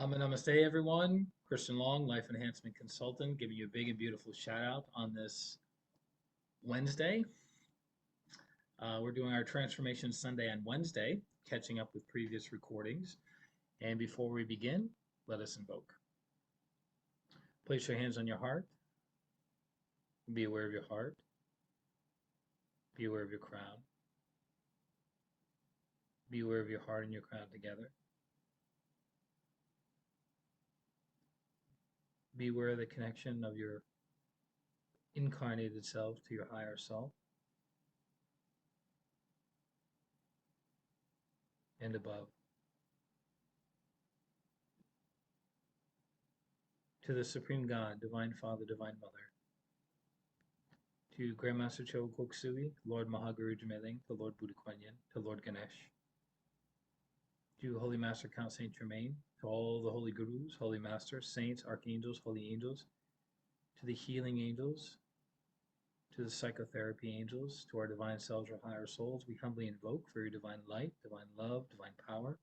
Namaste, everyone. Christian Long, Life Enhancement Consultant, giving you a big and beautiful shout out on this Wednesday. We're doing our Transformation Sunday on Wednesday, catching up with previous recordings. And before we begin, let us invoke. Place your hands on your heart. Be aware of your heart. Be aware of your crown. Be aware of your heart and your crown together. Be aware of the connection of your incarnated self to your higher self and above. To the Supreme God, Divine Father, Divine Mother, to Grandmaster Cho Koksui, Lord Mahaguru Jmeling, to Lord Buddha Kuan Yin, to Lord Ganesh, to Holy Master Count Saint Germain, to all the holy gurus, holy masters, saints, archangels, holy angels, to the healing angels, to the psychotherapy angels, to our divine selves or higher souls, we humbly invoke for your divine light, divine love, divine power,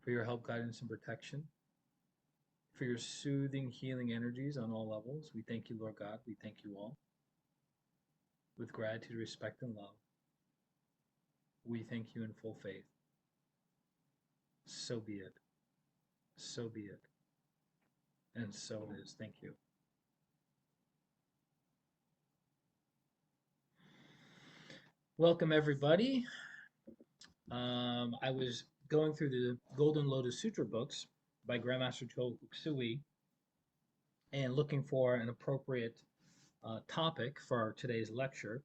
for your help, guidance, and protection, for your soothing, healing energies on all levels. We thank you, Lord God. We thank you all. With gratitude, respect, and love, we thank you in full faith. So be it. So be it. And so it is. Thank you. Welcome, everybody. I was going through the Golden Lotus Sutra books by Grandmaster Cho Koksui and looking for an appropriate topic for today's lecture.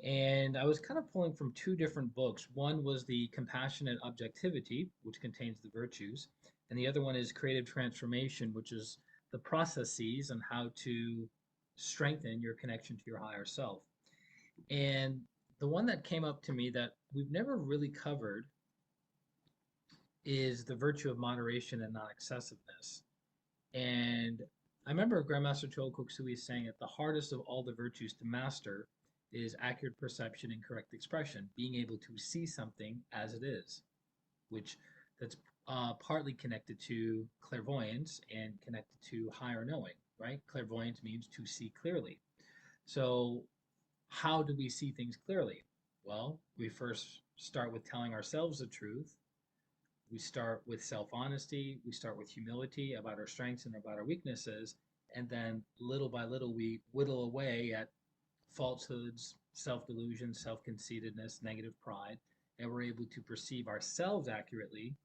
And I was kind of pulling from two different books. One was the Compassionate Objectivity, which contains the virtues, and the other one is Creative Transformation, which is the processes on how to strengthen your connection to your higher self. And the one that came up to me that we've never really covered is the virtue of moderation and non-excessiveness. And I remember Grandmaster Cho Koksui saying that the hardest of all the virtues to master is accurate perception and correct expression, being able to see something as it is, which that's partly connected to clairvoyance and connected to higher knowing, right? Clairvoyance means to see clearly. So how do we see things clearly? Well, we first start with telling ourselves the truth. We start with self-honesty. We start with humility about our strengths and about our weaknesses. And then little by little, we whittle away at falsehoods, self-delusion, self-conceitedness, negative pride, and we're able to perceive ourselves accurately.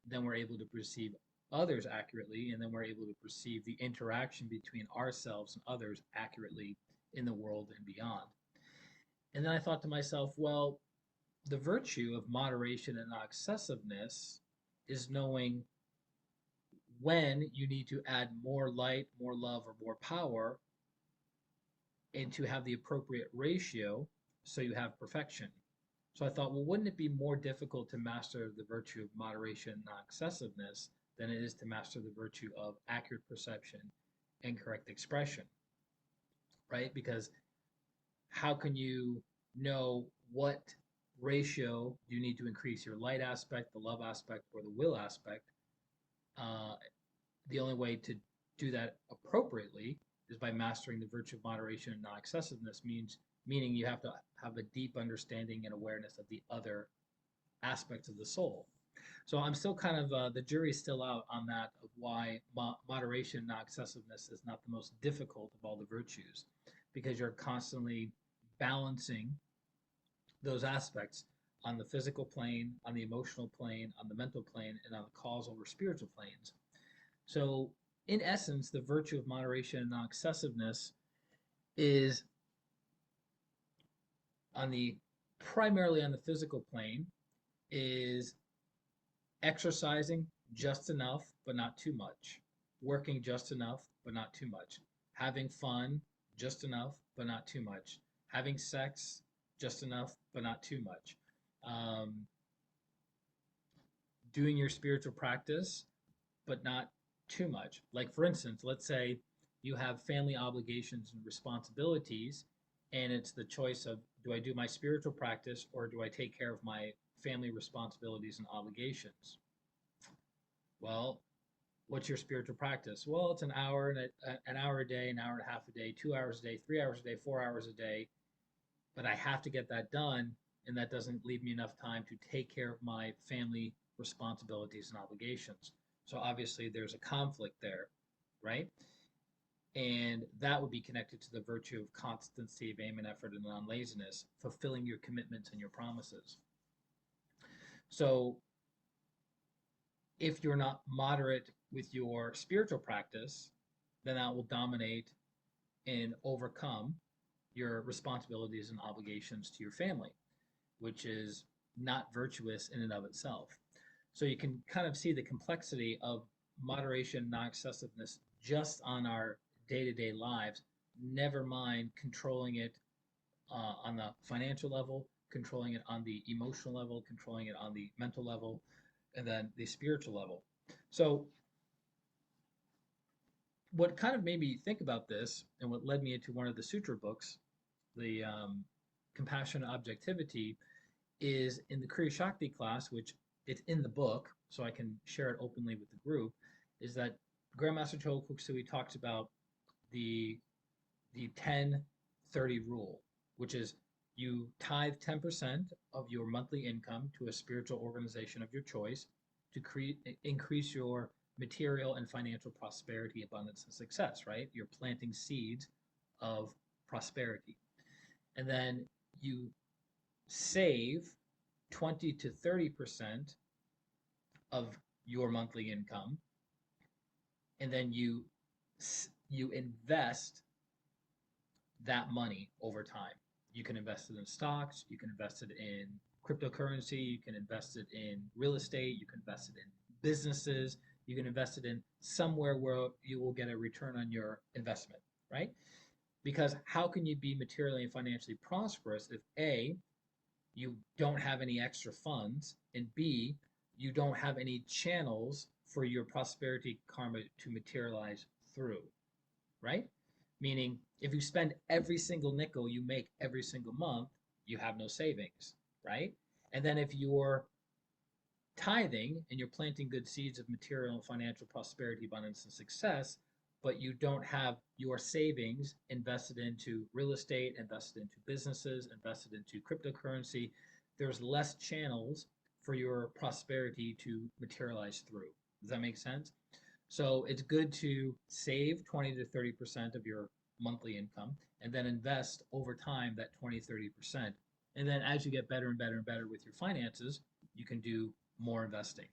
Then we're able to perceive others accurately, and then we're able to perceive the interaction between ourselves and others accurately in the world and beyond. And then I thought to myself, well, the virtue of moderation and not excessiveness is knowing when you need to add more light, more love, or more power, and to have the appropriate ratio so you have perfection. So I thought, well, wouldn't it be more difficult to master the virtue of moderation and non excessiveness than it is to master the virtue of accurate perception and correct expression, right? Because how can you know what ratio you need to increase your light aspect, the love aspect, or the will aspect? Uh, the only way to do that appropriately is by mastering the virtue of moderation and non-excessiveness, meaning you have to have a deep understanding and awareness of the other aspects of the soul. So I'm still kind of the jury's still out on that of why moderation and non-excessiveness is not the most difficult of all the virtues, because you're constantly balancing those aspects on the physical plane, on the emotional plane, on the mental plane, and on the causal or spiritual planes. So, in essence, the virtue of moderation and non-excessiveness is on the primarily on the physical plane is exercising just enough but not too much, working just enough but not too much, having fun just enough but not too much, having sex just enough but not too much, um, doing your spiritual practice but not too much. Like, for instance, let's say you have family obligations and responsibilities, and it's the choice of do I do my spiritual practice or do I take care of my family responsibilities and obligations? Well, what's your spiritual practice? Well, it's an hour a day, an hour and a half a day, 2 hours a day, 3 hours a day, 4 hours a day. But I have to get that done, and that doesn't leave me enough time to take care of my family responsibilities and obligations. So obviously, there's a conflict there, right? And that would be connected to the virtue of constancy of aim and effort and non-laziness, fulfilling your commitments and your promises. So if you're not moderate with your spiritual practice, then that will dominate and overcome your responsibilities and obligations to your family, which is not virtuous in and of itself. So you can kind of see the complexity of moderation, non excessiveness just on our day to day lives, never mind controlling it on the financial level, controlling it on the emotional level, controlling it on the mental level, and then the spiritual level. So, what kind of made me think about this, and what led me into one of the sutra books, the Compassion and Objectivity, is in the Kriya Shakti class, which it's in the book, so I can share it openly with the group, is that Grandmaster Chogo Koksui talks about the 10-30 rule, which is you tithe 10% of your monthly income to a spiritual organization of your choice to increase your material and financial prosperity, abundance, and success, right? You're planting seeds of prosperity. And then you save 20 to 30% of your monthly income, and then you invest that money over time. You can invest it in stocks, you can invest it in cryptocurrency, you can invest it in real estate, you can invest it in businesses, you can invest it in somewhere where you will get a return on your investment, right? Because how can you be materially and financially prosperous if A, you don't have any extra funds, and B, you don't have any channels for your prosperity karma to materialize through, right? Meaning, if you spend every single nickel you make every single month, you have no savings, right? And then if you're tithing and you're planting good seeds of material and financial prosperity, abundance, and success, but you don't have your savings invested into real estate, invested into businesses, invested into cryptocurrency, there's less channels for your prosperity to materialize through. Does that make sense? So it's good to save 20 to 30% of your monthly income and then invest over time that 20, 30%. And then as you get better and better and better with your finances, you can do more investing.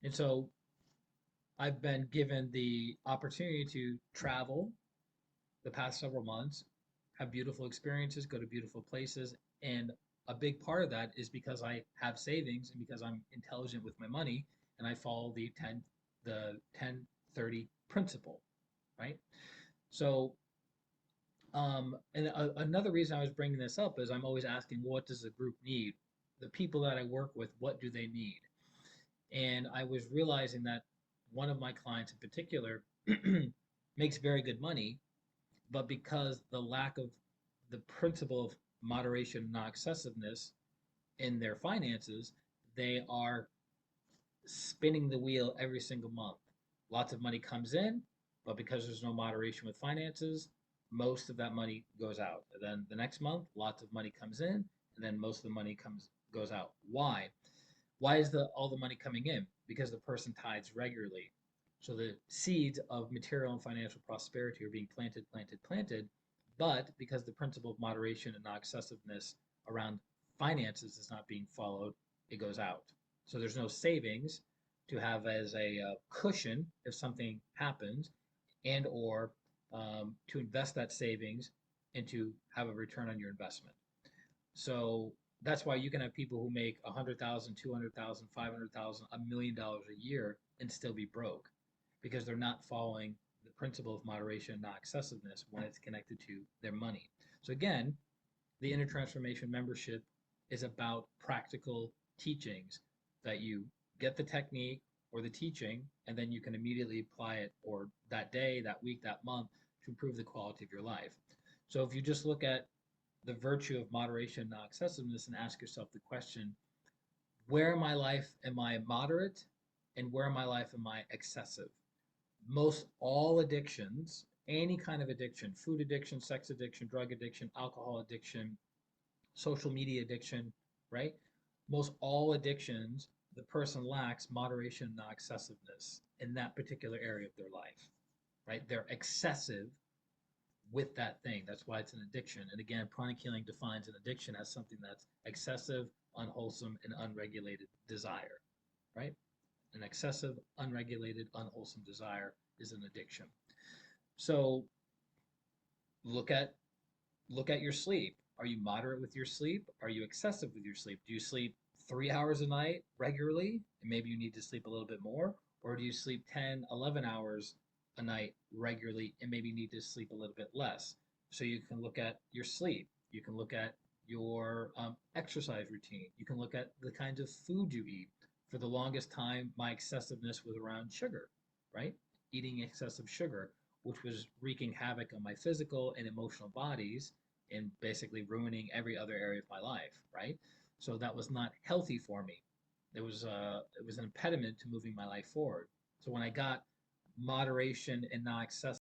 And so I've been given the opportunity to travel the past several months, have beautiful experiences, go to beautiful places. And a big part of that is because I have savings and because I'm intelligent with my money and I follow the 10-30 principle, right? So, another reason I was bringing this up is I'm always asking, what does the group need? The people that I work with, what do they need? And I was realizing that one of my clients in particular makes very good money, but because the lack of the principle of moderation and non-excessiveness in their finances, they are spinning the wheel every single month. Lots of money comes in, but because there's no moderation with finances, most of that money goes out. And then the next month, lots of money comes in, and then most of the money goes out. Why? Why is all the money coming in? Because the person tithes regularly. So the seeds of material and financial prosperity are being planted, planted, planted. But because the principle of moderation and non excessiveness around finances is not being followed, it goes out. So there's no savings to have as a cushion if something happens, and or to invest that savings and to have a return on your investment. So that's why you can have people who make 100,000, 200,000, 500,000, $1 million a year and still be broke because they're not following the principle of moderation, not excessiveness when it's connected to their money. So again, the Inner Transformation membership is about practical teachings that you get the technique or the teaching, and then you can immediately apply it or that day, that week, that month to improve the quality of your life. So if you just look at the virtue of moderation, not excessiveness, and ask yourself the question, where in my life am I moderate and where in my life am I excessive? Most all addictions, any kind of addiction, food addiction, sex addiction, drug addiction, alcohol addiction, social media addiction, right? Most all addictions, the person lacks moderation and non excessiveness in that particular area of their life, right? They're excessive with that thing. That's why it's an addiction. And again, pranic healing defines an addiction as something that's excessive, unwholesome, and unregulated desire, right? An excessive, unregulated, unwholesome desire is an addiction. So look at look at your sleep. Are you moderate with your sleep? Are you excessive with your sleep? Do you sleep 3 hours a night regularly? And maybe you need to sleep a little bit more. Or do you sleep 10, 11 hours a night regularly and maybe need to sleep a little bit less? So you can look at your sleep. You can look at your exercise routine. You can look at the kinds of food you eat. For the longest time, my excessiveness was around sugar, right? Eating excessive sugar, which was wreaking havoc on my physical and emotional bodies and basically ruining every other area of my life, right? So that was not healthy for me. It was an impediment to moving my life forward. So when I got moderation and not excessive